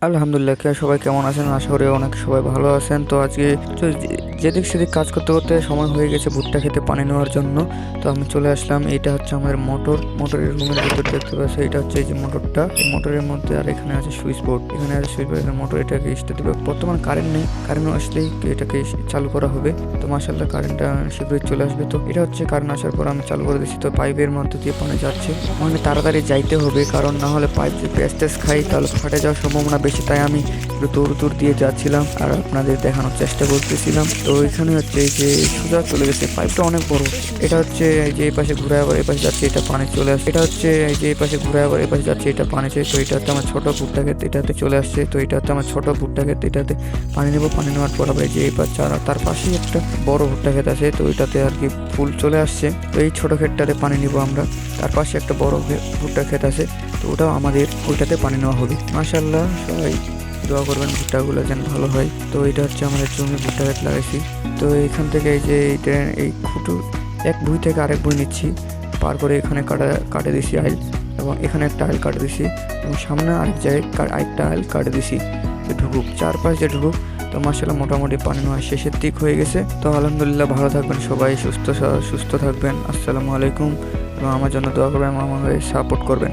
আলহামদুলিল্লাহ, সবাই কেমন আছেন? আশা করি অনেক সবাই ভালো আছেন। তো আজকে তো যেদিক সেদিক কাজ করতে করতে সময় হয়ে গেছে ভুট্টা খেতে পানি নেওয়ার জন্য। তো আমি চলে আসলাম। এইটা হচ্ছে আমাদের মোটরের রুমের ভিতর দেখতে পাচ্ছি। এটা হচ্ছে এই যে মোটরটা, এই মোটরের মধ্যে আর এখানে আছে সুইচ বোর্ড, এখানে আছে সুইচ বোর্ড, এখানে মোটর এটাকে স্টার্ট দেবে। বর্তমান কারেন্ট নেই, কারেন্ট আসলেই এটাকে চালু করা হবে। তো মাশাআল্লাহ কারেন্টটা শীঘ্রই চলে আসবে। তো এটা হচ্ছে কারেন্ট আসার পর আমি চালু করে দিচ্ছি। তো পাইপের মধ্যে দিয়ে পানি যাচ্ছে, মানে তাড়াতাড়ি যাইতে হবে, কারণ না হলে পাইপ যদি প্যাচ ট্যাচ খাই তাহলে ফাটে যাওয়ার সম্ভাবনা বেশি। তাই আমি একটু দৌড় দিয়ে যাচ্ছিলাম আর আপনাদের দেখানোর চেষ্টা করতেছিলাম। তো এখানে হচ্ছে এই যে সোজা চলে গেছে, পাইপটা অনেক বড়। এটা হচ্ছে এই যে এই পাশে ঘুরে আবার এই পাশে যাচ্ছে, এটা পানি চলে আসছে। এটা হচ্ছে এই যে এই পাশে ঘুরে আবার এই পাশে যাচ্ছে, এটা পানি চাই। তো এটা হচ্ছে আমার ছোট ভুট্টা ক্ষেত, এটাতে চলে আসছে। তো এটা হচ্ছে আমার ছোট ভুট্টা ক্ষেত, এটাতে পানি নেবো। পানি নেওয়ার পর আবার এই যে এই পাশে তার পাশেই একটা বড় ভুট্টা ক্ষেত আছে, তো ওইটাতে আর কি ফুল চলে আসছে। তো এই ছোট ক্ষেতটাতে পানি নিব আমরা। তার পাশে একটা বড় ভুট্টা ক্ষেত আছে, তো ওটাও আমাদের, ওইটাতে পানি নেওয়া হবে। মাশাআল্লাহ, সবাই দোয়া করবেন ভুট্টাগুলো যেন ভালো হয়। তো এটা হচ্ছে আমাদের জমি, ভুট্টা ক্ষেত লাগাইছি। তো এখান থেকে এই যে এই খুঁটু এক ভুঁই থেকে আরেক ভুঁই নিচ্ছি, পার করে এখানে কাটে দিছি আইল, এবং এখানে একটা আইল কাটে দিছি, এবং সামনে আরেক জায়গায় আরেকটা আইল কাটে দিছি ঢুকুক, চারপাশ যে ঢুকুক। তো মাশাআল্লাহ মোটামুটি পানি নেওয়া শেষের দিক হয়ে গেছে। তো আলহামদুলিল্লাহ, ভালো থাকবেন সবাই, সুস্থ থাকবেন। আসসালামু আলাইকুম। এবং আমার জন্য দোয়া করবেন, আমার সাপোর্ট করবেন।